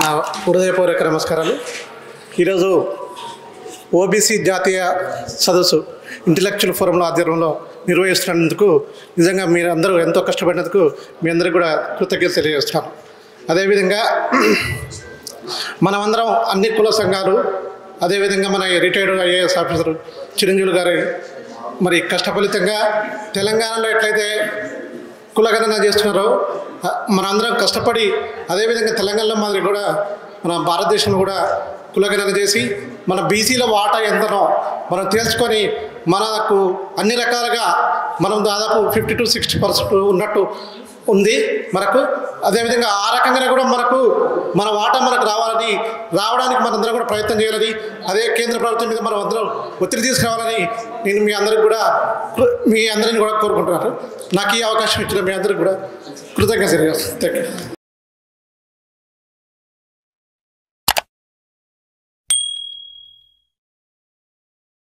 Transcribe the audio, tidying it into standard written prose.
నా హృదయపూర్వక నమస్కారాలు. ఈరోజు ఓబీసీ జాతీయ సదస్సు ఇంటలెక్చువల్ ఫోరంలో ఆధ్వర్యంలో నిర్వహిస్తున్నందుకు నిజంగా మీరందరూ ఎంతో కష్టపడినందుకు మీ అందరికీ కూడా కృతజ్ఞతలు తెలియజేస్తాను. అదేవిధంగా మనమందరం అన్ని కుల సంఘాలు, అదేవిధంగా మన రిటైర్డ్ ఐఏఎస్ ఆఫీసర్ చిరంజీవి గారి మరి కష్టఫలితంగా తెలంగాణలో ఎట్లయితే కులగణన చేస్తున్నారో మనందరం కష్టపడి అదేవిధంగా తెలంగాణలో మాదిరి కూడా మన భారతదేశంలో కూడా కులగణన చేసి మన బీసీల వాటా ఎంతనో మనం తెలుసుకొని మనకు అన్ని రకాలుగా మనం దాదాపు 50 to 60% ఉన్నట్టు ఉంది మనకు. అదేవిధంగా ఆ రకంగానే కూడా మన వాటా మనకు రావడానికి మనందరం కూడా ప్రయత్నం చేయాలని, అదే కేంద్ర ప్రభుత్వం మీద మనం అందరం ఒత్తిడి తీసుకురావాలని నేను మీ అందరిని కూడా కోరుకుంటున్నాను. నాకు ఈ అవకాశం ఇచ్చిన మీ అందరికీ కూడా కృతజ్ఞతలు. Thank you.